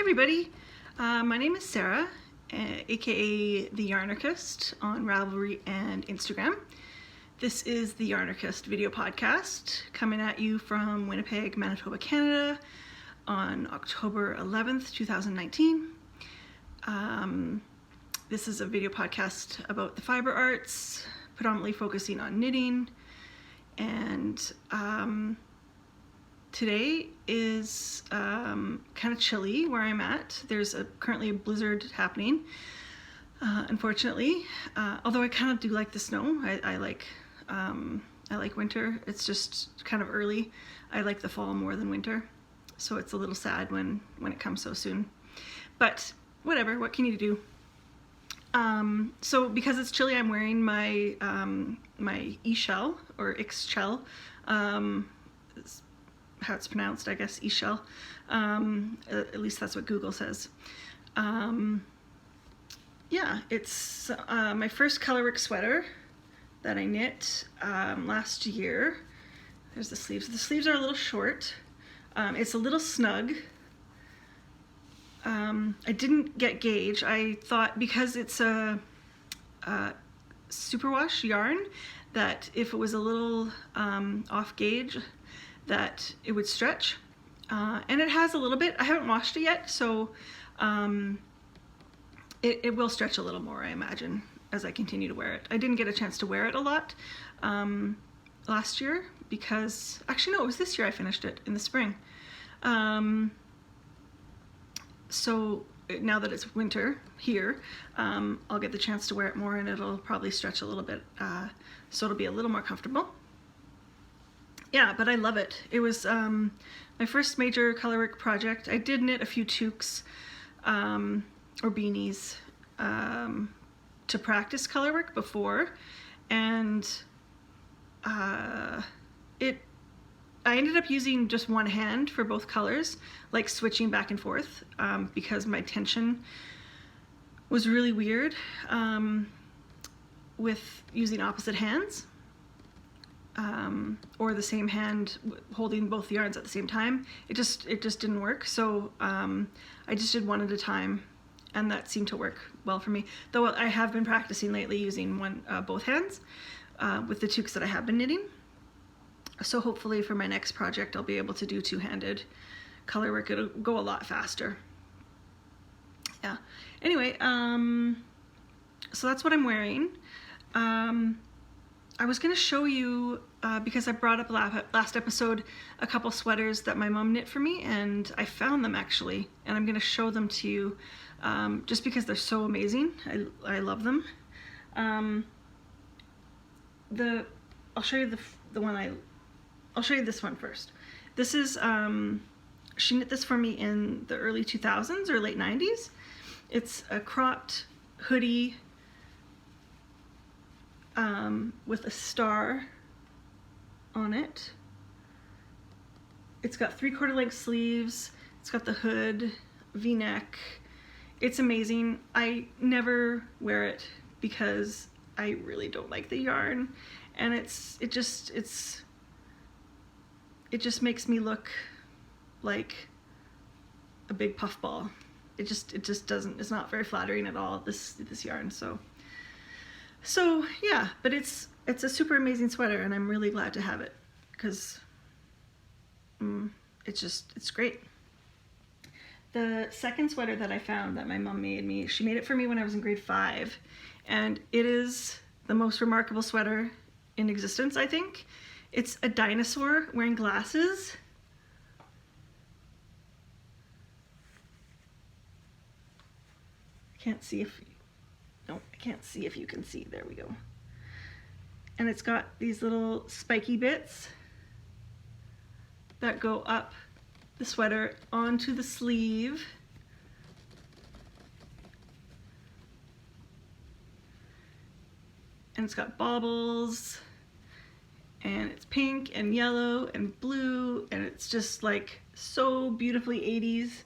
everybody, my name is Sarah, aka the Yarnarchist on Ravelry and Instagram. This is the Yarnarchist video podcast coming at you from Winnipeg, Manitoba, Canada on October 11th, 2019. This is a video podcast about the fiber arts, predominantly focusing on knitting, and today is kind of chilly where I'm at. There's currently a blizzard happening, unfortunately. Although I kind of do like the snow. I like winter. It's just kind of early. I like the fall more than winter, so it's a little sad when it comes so soon. But whatever. What can you do? So because it's chilly, I'm wearing my my e-shell or X-shell. How it's pronounced, I guess, e-shell. At least that's what Google says. Yeah, it's my first colorwork sweater that I knit last year. There's the sleeves. The sleeves are a little short. It's a little snug. I didn't get gauge. I thought because it's a superwash yarn that if it was a little off gauge, that it would stretch, and it has a little bit. I haven't washed it yet, so it will stretch a little more, I imagine, as I continue to wear it. I didn't get a chance to wear it a lot last year because, actually no, it was this year I finished it in the spring. So now that it's winter here, I'll get the chance to wear it more, and it'll probably stretch a little bit, so it'll be a little more comfortable. Yeah, but I love it. It was my first major colorwork project. I did knit a few toques or beanies to practice colorwork before, and I ended up using just one hand for both colors, like switching back and forth, because my tension was really weird with using opposite hands. Or the same hand holding both the yarns at the same time. It just didn't work, so I just did one at a time, and that seemed to work well for me. Though I have been practicing lately using both hands with the toques that I have been knitting. So hopefully for my next project I'll be able to do two-handed colorwork. It'll go a lot faster. Yeah. Anyway, so that's what I'm wearing. I was going to show you, because I brought up last episode, a couple sweaters that my mom knit for me, and I found them actually, and I'm going to show them to you just because they're so amazing. I love them. I'll show you I'll show you this one first. This is, she knit this for me in the early 2000s or late 90s. It's a cropped hoodie with a star on it. It's got 3/4 length sleeves. It's got the hood, V-neck. It's amazing. I never wear it because I really don't like the yarn, and it just makes me look like a big puffball. It just doesn't. It's not very flattering at all. This yarn. So yeah, but it's a super amazing sweater, and I'm really glad to have it because it's great. The second sweater that I found that my mom made me, she made it for me when I was in grade 5, and it is the most remarkable sweater in existence, I think. It's a dinosaur wearing glasses. I can't see if you can see. There we go. And it's got these little spiky bits that go up the sweater onto the sleeve. And it's got baubles, and it's pink and yellow and blue, and it's just like so beautifully 80s.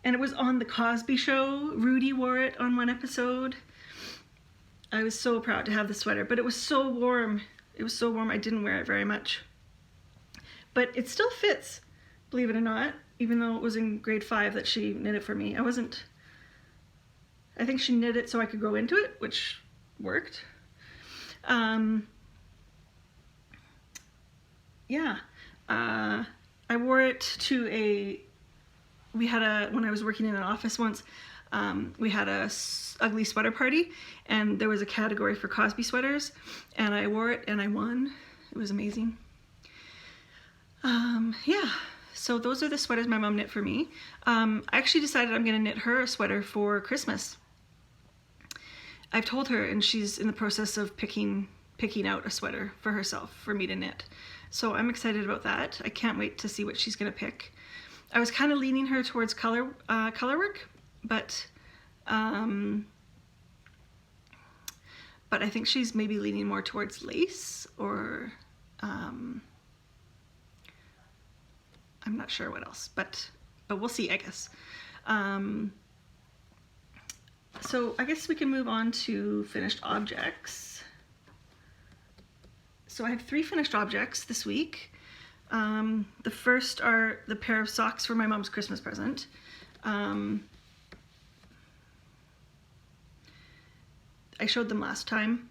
And it was on the Cosby Show. Rudy wore it on one episode. I was so proud to have the sweater, but it was so warm. It was so warm I didn't wear it very much. But it still fits, believe it or not. even though it was in grade 5 that she knit it for me. I think she knit it so I could grow into it, which worked. Yeah. I wore it to when I was working in an office once, we had a ugly sweater party, and there was a category for Cosby sweaters, and I wore it and I won. It was amazing. Yeah, so those are the sweaters my mom knit for me. I actually decided I'm going to knit her a sweater for Christmas. I've told her, and she's in the process of picking out a sweater for herself for me to knit. So I'm excited about that. I can't wait to see what she's going to pick. I was kind of leaning her towards color work, but I think she's maybe leaning more towards lace, or I'm not sure what else, but we'll see, I guess. So I guess we can move on to finished objects. So I have 3 finished objects this week. The first are the pair of socks for my mom's Christmas present. I showed them last time.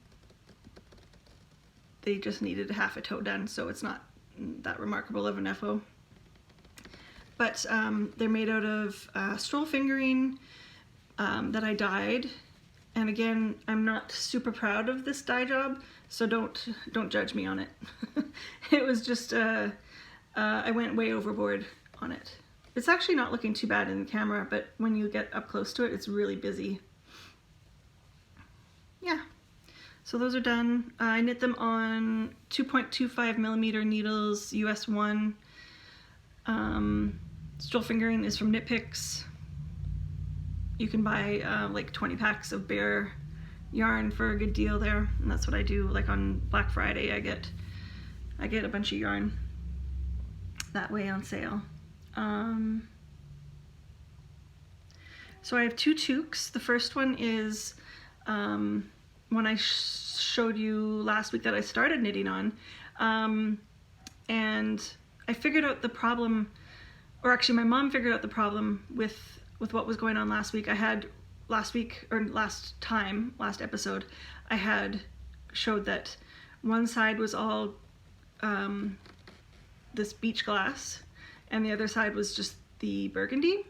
They just needed half a toe done, so it's not that remarkable of an FO. But they're made out of stroll fingering that I dyed. And again, I'm not super proud of this dye job, so don't judge me on it. It was just, I went way overboard on it. It's actually not looking too bad in the camera, but when you get up close to it, it's really busy. Yeah, so those are done. I knit them on 2.25 millimeter needles, US 1. Stroll fingering is from Knit Picks. You can buy like 20 packs of bare yarn for a good deal there, and that's what I do. Like on Black Friday, I get a bunch of yarn that way on sale. So I have 2 toques. The first one is one I showed you last week that I started knitting on, and I figured out the problem, or actually my mom figured out the problem with what was going on last week. Last episode, I had showed that one side was all this beach glass, and the other side was just the burgundy.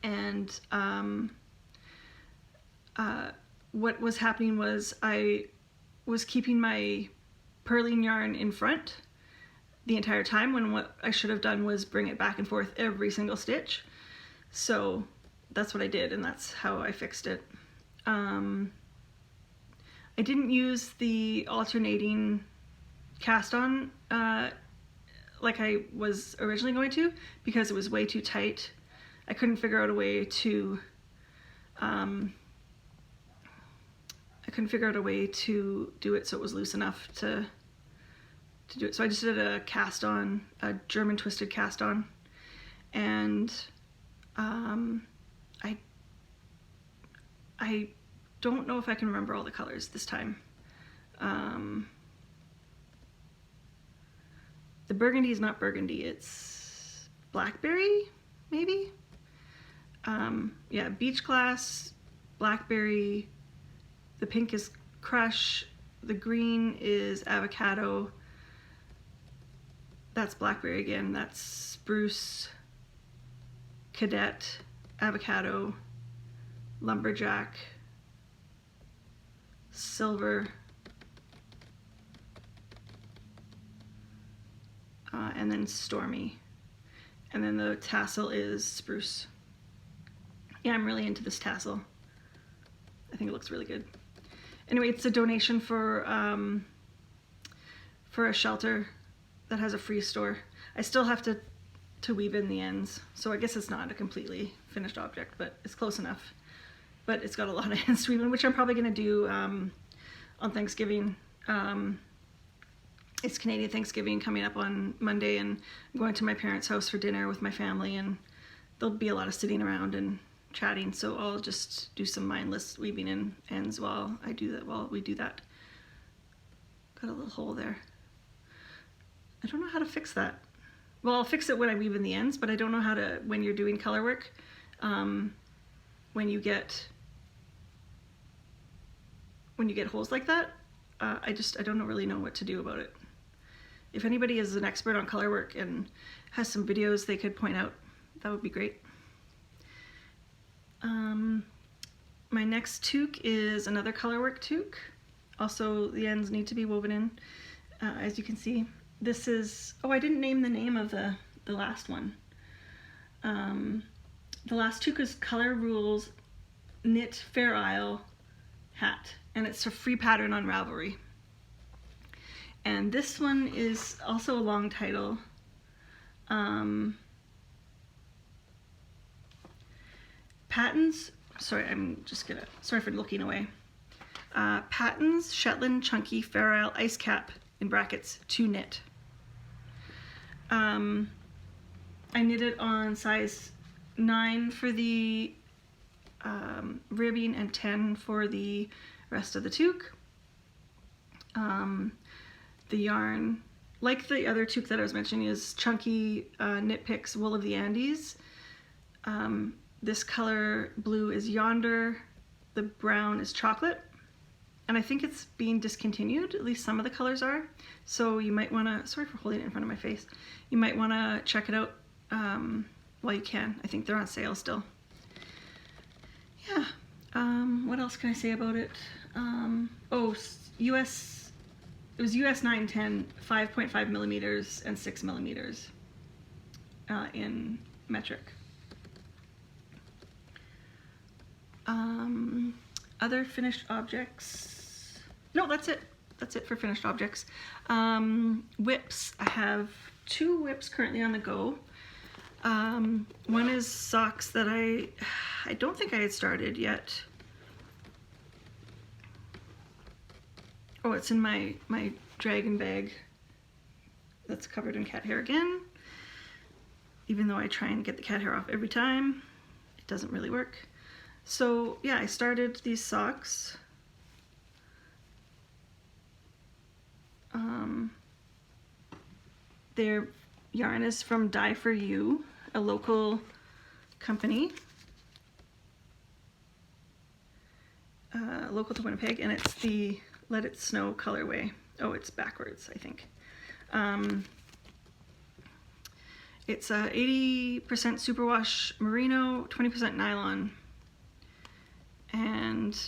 And what was happening was I was keeping my purling yarn in front the entire time, when what I should have done was bring it back and forth every single stitch. So that's what I did, and that's how I fixed it. I didn't use the alternating cast on like I was originally going to, because it was way too tight. I couldn't figure out a way to do it so it was loose enough to do it. So I just did a cast on, a German twisted cast on, and I don't know if I can remember all the colors this time. The burgundy is not burgundy, it's blackberry, maybe? Yeah, beach glass, blackberry, the pink is crush, the green is avocado, that's blackberry again, that's spruce, cadet, avocado, lumberjack, silver, and then stormy. And then the tassel is spruce. Yeah, I'm really into this tassel. I think it looks really good. Anyway, it's a donation for a shelter that has a free store. I still have to weave in the ends, so I guess it's not a completely finished object, but it's close enough. But it's got a lot of ends to weave in, which I'm probably going to do on Thanksgiving. It's Canadian Thanksgiving coming up on Monday, and I'm going to my parents' house for dinner with my family, and there'll be a lot of sitting around and chatting, so I'll just do some mindless weaving in ends while we do that. Got a little hole there. I don't know how to fix that. well, I'll fix it when I weave in the ends, but I don't know how to, when you're doing color work, when you get holes like that, I don't really know what to do about it. If anybody is an expert on color work and has some videos they could point out, that would be great. My next toque is another color work toque. Also, the ends need to be woven in, as you can see. This is, oh, I didn't name the name of the last one. The last toque is Color Rules Knit Fair Isle Hat, and it's a free pattern on Ravelry. And this one is also a long title. Pattens, sorry, sorry for looking away. Pattens Shetland Chunky Fair Isle Ice Cap, in brackets, to knit. I knitted on size 9 for the ribbing and 10 for the rest of the toque. The yarn, like the other toque that I was mentioning, is Chunky Knit Picks Wool of the Andes. This color blue is Yonder, the brown is Chocolate, and I think it's being discontinued, at least some of the colors are, so you might want to, sorry for holding it in front of my face, you might want to check it out while you can. I think they're on sale still. Yeah, what else can I say about it? Oh, it was US 910, 5.5 millimeters and 6 millimeters in metric. Other finished objects. No, that's it. That's it for finished objects. Whips. I have 2 whips currently on the go. One is socks that I don't think I had started yet. Oh, it's in my dragon bag that's covered in cat hair again. Even though I try and get the cat hair off every time, it doesn't really work. So yeah, I started these socks. Their yarn is from Dye For You, a local company, local to Winnipeg, and it's the Let It Snow colorway. Oh, it's backwards, I think. It's 80% superwash merino, 20% nylon, and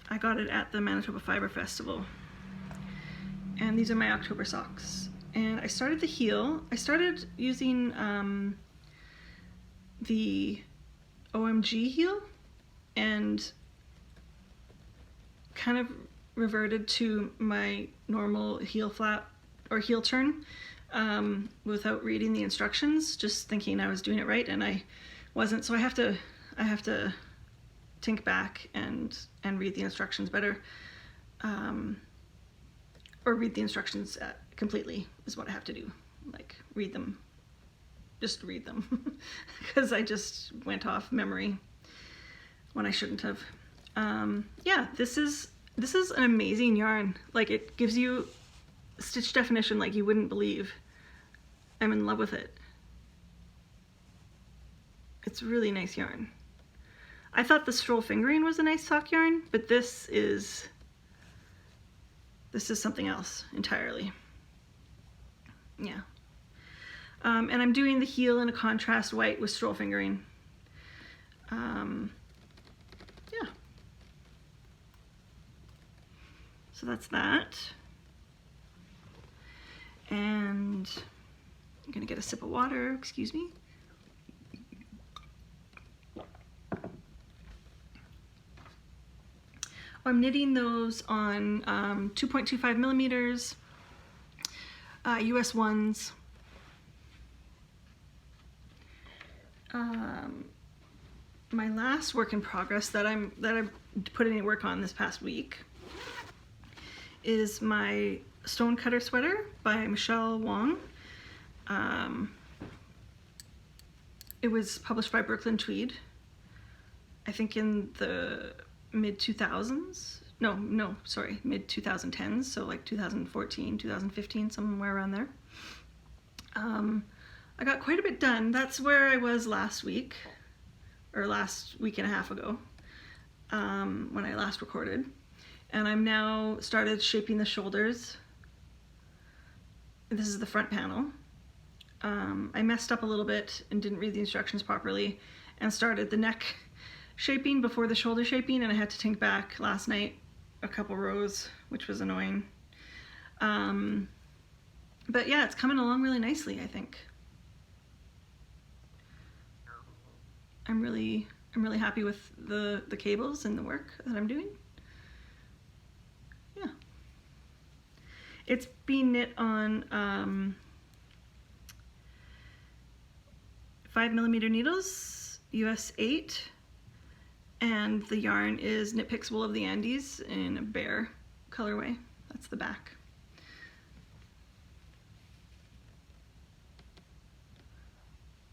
I got it at the Manitoba Fibre Festival. And these are my October socks. And I started the heel. I started using the OMG heel and kind of reverted to my normal heel flap or heel turn without reading the instructions, just thinking I was doing it right, and I wasn't. So I have to think back and read the instructions better, or read the instructions completely is what I have to do. Like read them, just read them, because I just went off memory when I shouldn't have. Yeah, this is an amazing yarn. Like, it gives you stitch definition like you wouldn't believe. I'm in love with it. It's really nice yarn. I thought the Stroll Fingering was a nice sock yarn, but this is something else entirely. Yeah. And I'm doing the heel in a contrast white with Stroll Fingering. Yeah. So that's that. And I'm gonna get a sip of water, excuse me. I'm knitting those on 2.25 millimeters, US 1s. My last work in progress that I've put any work on this past week is my Stonecutter sweater by Michelle Wong. It was published by Brooklyn Tweed, I think in the mid-2000s. No, sorry, mid-2010s, so like 2014, 2015, somewhere around there. I got quite a bit done. That's where I was last week, or last week and a half ago, when I last recorded. And I'm now started shaping the shoulders. This is the front panel. I messed up a little bit and didn't read the instructions properly and started the neck shaping before the shoulder shaping, and I had to take back last night a couple rows, which was annoying. But yeah, it's coming along really nicely, I think. I'm really happy with the cables and the work that I'm doing. Yeah. It's being knit on 5mm needles, US 8, and the yarn is Knit Picks Wool of the Andes in a bear colorway. That's the back.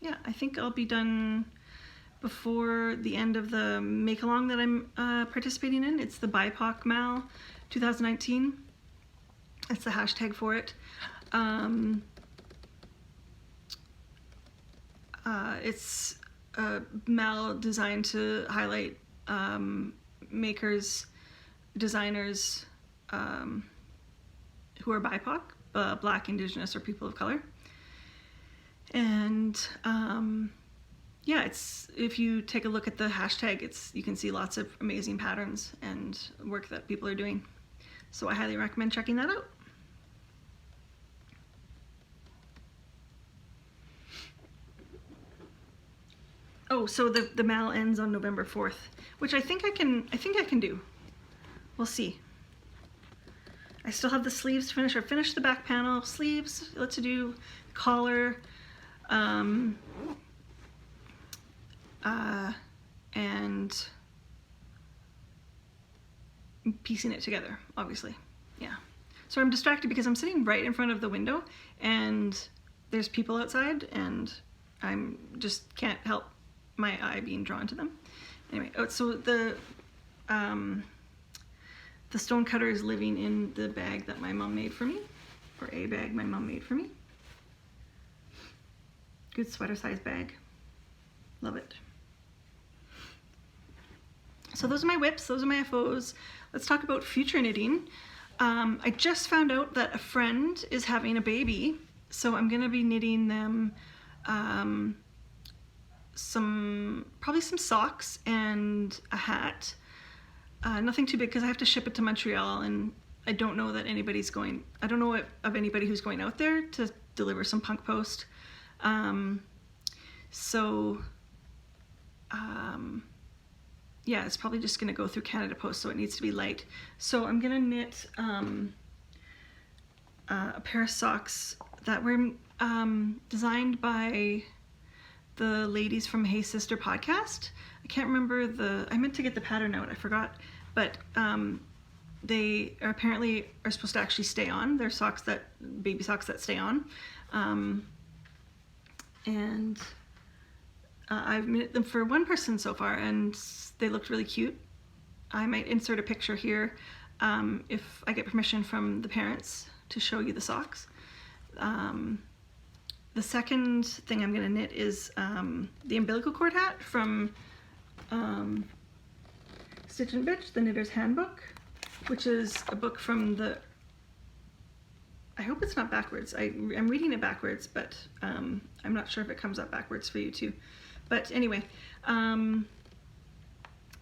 Yeah, I think I'll be done before the end of the make-along that I'm participating in. It's the BIPOC Mal 2019. That's the hashtag for it. It's a Mal designed to highlight makers, designers who are BIPOC, Black, Indigenous, or people of color. And yeah, if you take a look at the hashtag, you can see lots of amazing patterns and work that people are doing. So I highly recommend checking that out. Oh, so the Mal ends on November 4th, which I think I can do. We'll see. I still have the sleeves to finish. I finished the back panel, sleeves, let's do collar, and piecing it together, obviously. Yeah. So I'm distracted because I'm sitting right in front of the window and there's people outside and I'm just can't help my eye being drawn to them. Anyway, so the stone cutter is living in the bag that my mom made for me, or a bag my mom made for me. Good sweater size bag. Love it. So those are my whips, those are my FOs. Let's talk about future knitting. I just found out that a friend is having a baby, so I'm gonna be knitting them probably some socks and a hat. Nothing too big because I have to ship it to Montreal, and I don't know that anybody's going. I don't know of anybody who's going out there to deliver some punk post. Yeah, it's probably just gonna go through Canada Post, so it needs to be light. So I'm gonna knit a pair of socks that were designed by the ladies from Hey Sister podcast. I can't remember I meant to get the pattern out, I forgot, but they apparently are supposed to actually stay on. They're socks baby socks that stay on. And I've knit them for one person so far and they looked really cute. I might insert a picture here if I get permission from the parents to show you the socks. The second thing I'm going to knit is the umbilical cord hat from Stitch and Bitch, the Knitter's Handbook, which is a book from I hope it's not backwards. I'm reading it backwards, but I'm not sure if it comes up backwards for you too. But anyway,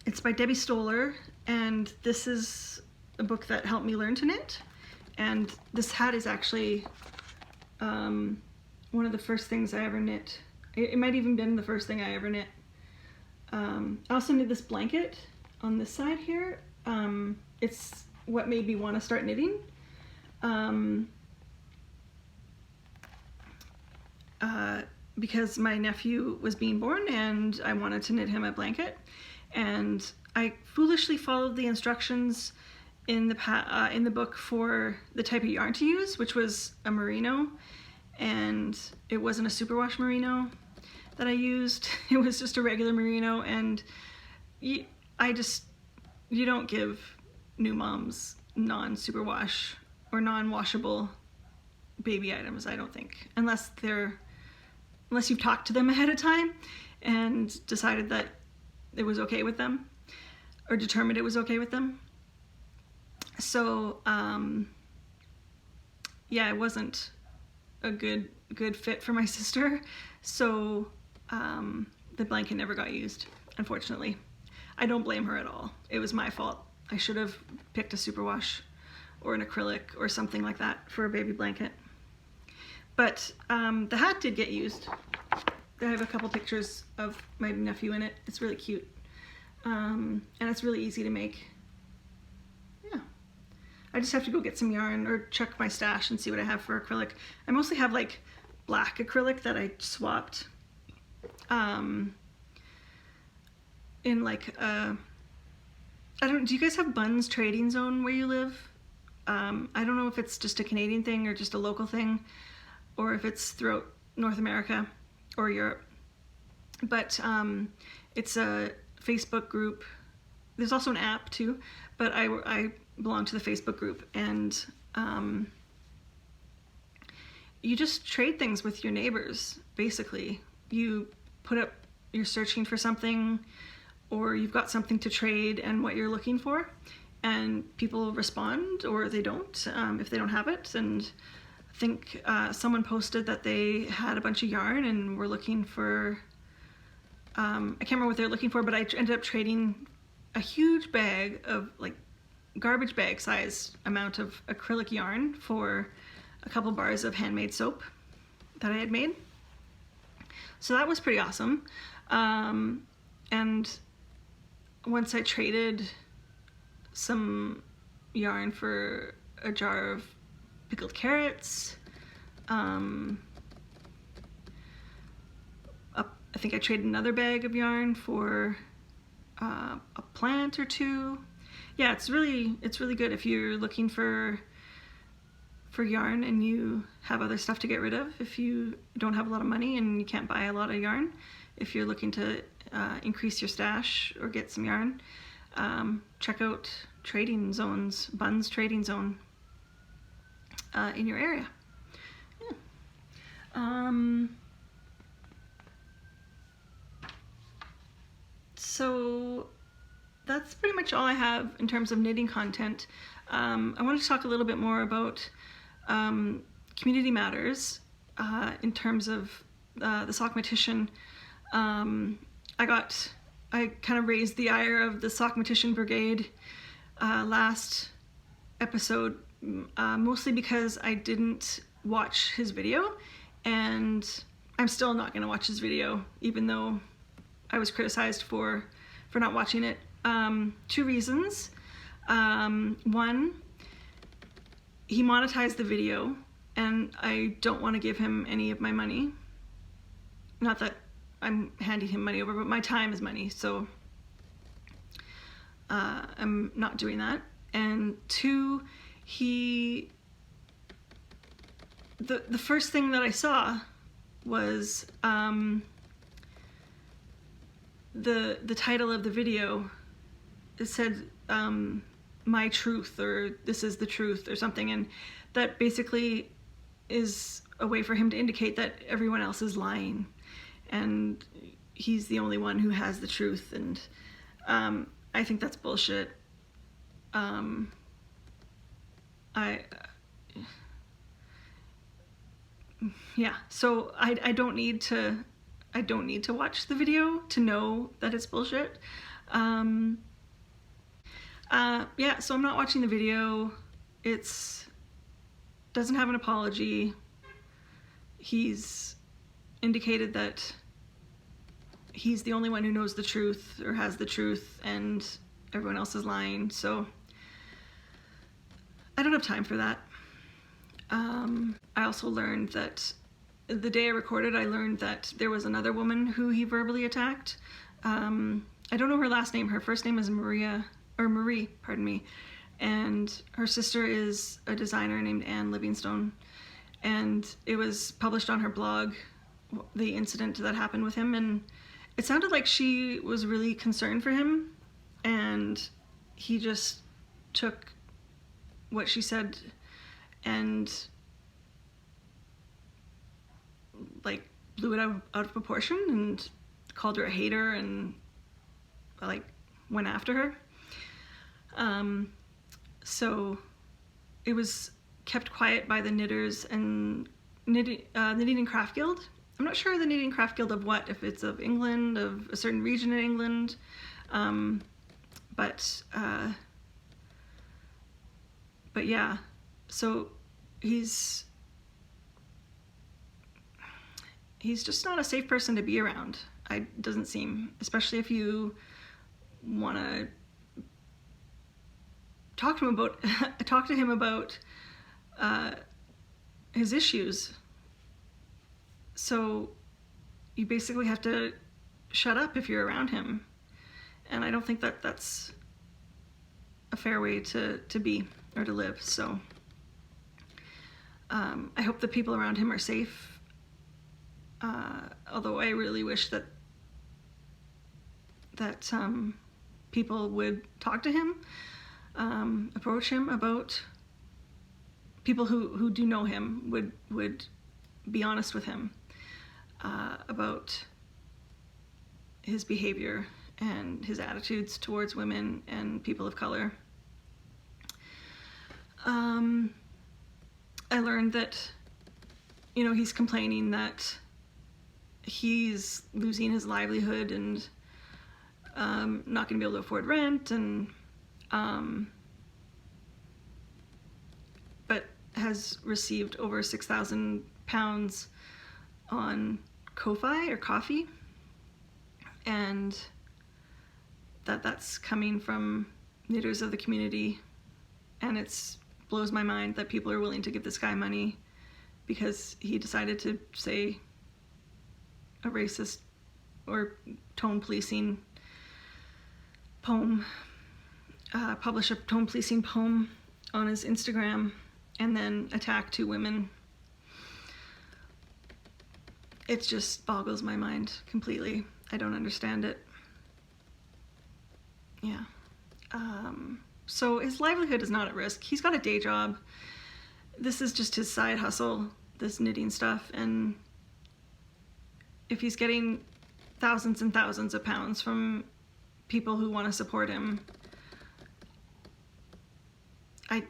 it's by Debbie Stoller, and this is a book that helped me learn to knit. And this hat is actually one of the first things I ever knit. It might even been the first thing I ever knit. I also knit this blanket on this side here. It's what made me want to start knitting. Because my nephew was being born and I wanted to knit him a blanket, and I foolishly followed the instructions in the book for the type of yarn to use, which was a merino, and it wasn't a superwash merino that I used. It was just a regular merino, and you don't give new moms non-superwash or non-washable baby items, I don't think, unless they're unless you've talked to them ahead of time and decided that it was okay with them, or determined it was okay with them. So yeah, it wasn't a good fit for my sister. So the blanket never got used, unfortunately. I don't blame her at all. It was my fault. I should have picked a superwash or an acrylic or something like that for a baby blanket. But the hat did get used. I have a couple pictures of my nephew in it. It's really cute. And it's really easy to make. Yeah. I just have to go get some yarn or check my stash and see what I have for acrylic. I mostly have like black acrylic that I swapped in like do you guys have Buns Trading Zone where you live? I don't know if it's just a Canadian thing or just a local thing, or if it's throughout North America or Europe. But it's a Facebook group. There's also an app too, but I belong to the Facebook group, and you just trade things with your neighbors, basically. You put up, you're searching for something, or you've got something to trade and what you're looking for, and people respond or they don't if they don't have it. And I think someone posted that they had a bunch of yarn and were looking for, I can't remember what they were looking for, but I ended up trading a huge bag of like garbage bag size amount of acrylic yarn for a couple bars of handmade soap that I had made. So that was pretty awesome. And once I traded some yarn for a jar of pickled carrots, I think I traded another bag of yarn for a plant or two. Yeah, it's really good if you're looking for yarn and you have other stuff to get rid of. If you don't have a lot of money and you can't buy a lot of yarn, if you're looking to increase your stash or get some yarn, check out Trading Zones, Buns Trading Zone in your area. Yeah. So that's pretty much all I have in terms of knitting content. I wanted to talk a little bit more about community matters in terms of the Sockmatician. I kind of raised the ire of the Sockmatician Brigade last episode, mostly because I didn't watch his video, and I'm still not going to watch his video, even though I was criticized for not watching it. Two reasons. One, he monetized the video, and I don't want to give him any of my money. Not that I'm handing him money over, but my time is money, so I'm not doing that. And two, the first thing that I saw was the title of the video. It said my truth, or this is the truth, or something, and that basically is a way for him to indicate that everyone else is lying and he's the only one who has the truth. And I think that's bullshit. Yeah, so I don't need to watch the video to know that it's bullshit. Yeah, so I'm not watching the video. It's doesn't have an apology. He's indicated that he's the only one who knows the truth or has the truth, and everyone else is lying. So I don't have time for that. I also learned that the day I recorded, I learned that there was another woman who he verbally attacked. I don't know her last name. Her first name is Marie, pardon me. And her sister is a designer named Anne Livingstone. And it was published on her blog, the incident that happened with him. And it sounded like she was really concerned for him. And he just took what she said and like blew it out of proportion and called her a hater and like went after her. So it was kept quiet by the knitters and Knitting and Craft Guild. I'm not sure the Knitting and Craft Guild of what, if it's of England, of a certain region in England, but yeah, so he's just not a safe person to be around. It doesn't seem, especially if you want to talk to him about his issues. So you basically have to shut up if you're around him, and I don't think that that's a fair way to be or to live. So I hope the people around him are safe, although I really wish that people would talk to him, approach him about, people who do know him would be honest with him about his behavior and his attitudes towards women and people of color. I learned that, he's complaining that he's losing his livelihood and not going to be able to afford rent, and but has received over £6,000 on Ko-fi or coffee, and that's coming from knitters of the community, and it blows my mind that people are willing to give this guy money because he decided to say a racist or tone policing poem, publish a tone policing poem on his Instagram, and then attack 2 women. It just boggles my mind completely. I don't understand it. Yeah. So his livelihood is not at risk. He's got a day job. This is just his side hustle, this knitting stuff, and if he's getting thousands and thousands of pounds from people who want to support him, I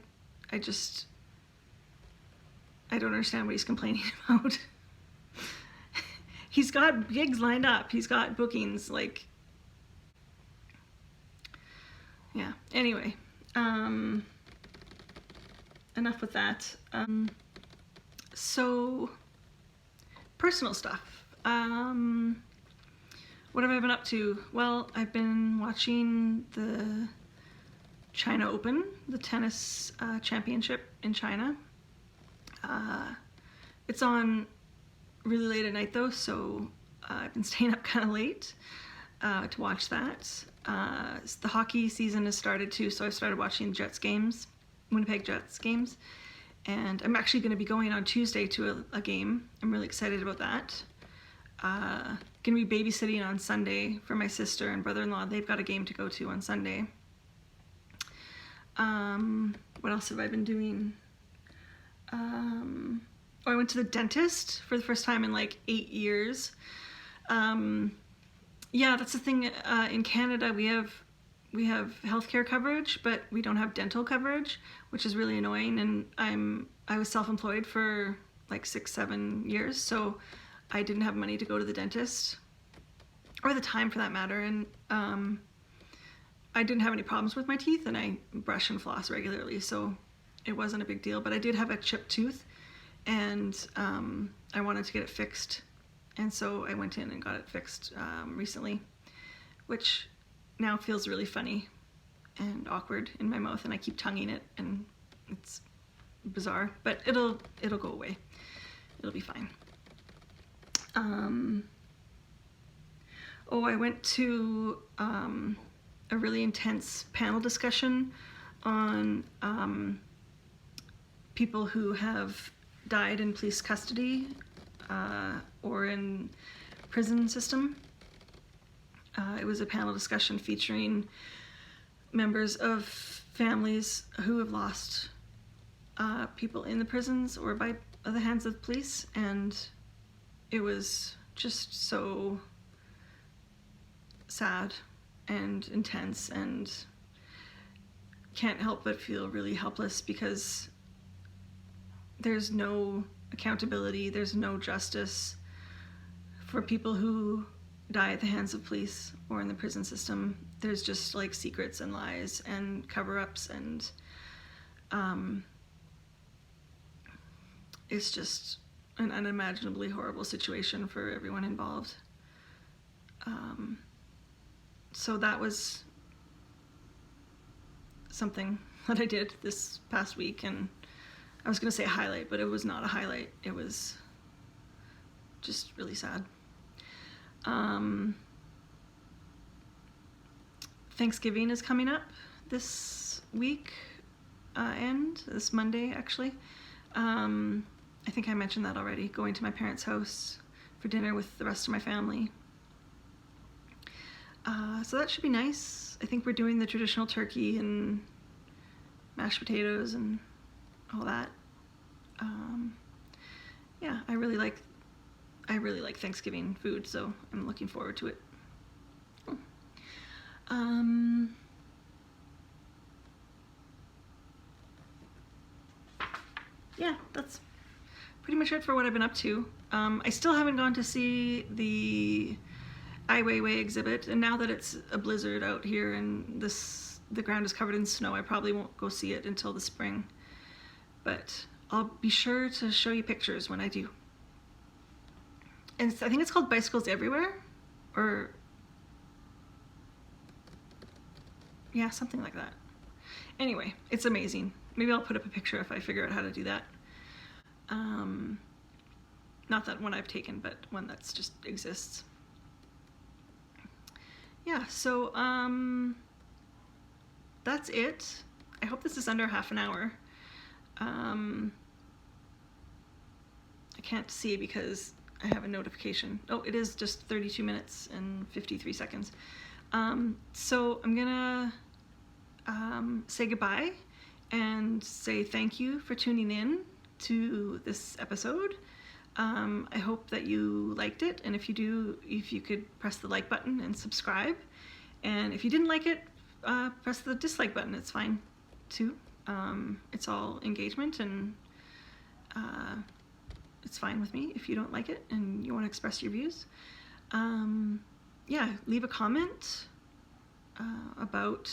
don't understand what he's complaining about. He's got gigs lined up. He's got bookings, like, yeah. Anyway, enough with that. So, personal stuff. What have I been up to? Well, I've been watching the China Open, the tennis championship in China. It's on really late at night though, so I've been staying up kind of late to watch that. The hockey season has started too, so I've started watching Jets games, Winnipeg Jets games, and I'm actually going to be going on Tuesday to a game. I'm really excited about that. Going to be babysitting on Sunday for my sister and brother-in-law. They've got a game to go to on Sunday. What else have I been doing? I went to the dentist for the first time in like 8 years. Yeah, that's the thing. In Canada, we have healthcare coverage, but we don't have dental coverage, which is really annoying. And I was self-employed for like 6-7 years, so I didn't have money to go to the dentist, or the time for that matter. And I didn't have any problems with my teeth, and I brush and floss regularly, so it wasn't a big deal. But I did have a chipped tooth, and I wanted to get it fixed, and so I went in and got it fixed recently, which now feels really funny and awkward in my mouth, and I keep tonguing it, and it's bizarre, but it'll go away. It'll be fine. I went to a really intense panel discussion on people who have died in police custody or in prison system. It was a panel discussion featuring members of families who have lost people in the prisons or by the hands of police, and it was just so sad and intense, and can't help but feel really helpless because there's no accountability, there's no justice for people who die at the hands of police or in the prison system. There's just like secrets and lies and cover-ups, and it's just an unimaginably horrible situation for everyone involved. So that was something that I did this past week, and I was going to say a highlight, but it was not a highlight. It was just really sad. Thanksgiving is coming up this week, this Monday actually. I think I mentioned that already, going to my parents' house for dinner with the rest of my family. So that should be nice. I think we're doing the traditional turkey and mashed potatoes and all that. Yeah, I really like Thanksgiving food, so I'm looking forward to it. Yeah, that's pretty much it for what I've been up to. I still haven't gone to see the Ai Weiwei exhibit, and now that it's a blizzard out here and the ground is covered in snow, I probably won't go see it until the spring. But I'll be sure to show you pictures when I do. And I think it's called Bicycles Everywhere, or yeah, something like that. Anyway, it's amazing. Maybe I'll put up a picture if I figure out how to do that. Not that one I've taken, but one that's just exists. Yeah, so that's it. I hope this is under half an hour. I can't see because I have a notification. Oh, it is just 32 minutes and 53 seconds. So I'm gonna say goodbye and say thank you for tuning in to this episode. I hope that you liked it, and if you do, if you could press the like button and subscribe. And if you didn't like it, press the dislike button. It's fine too. It's all engagement, and it's fine with me if you don't like it and you want to express your views. Yeah, leave a comment about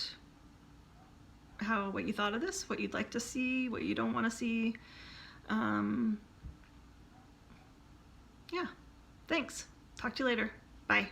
what you thought of this, what you'd like to see, what you don't want to see. Yeah, thanks. Talk to you later. Bye.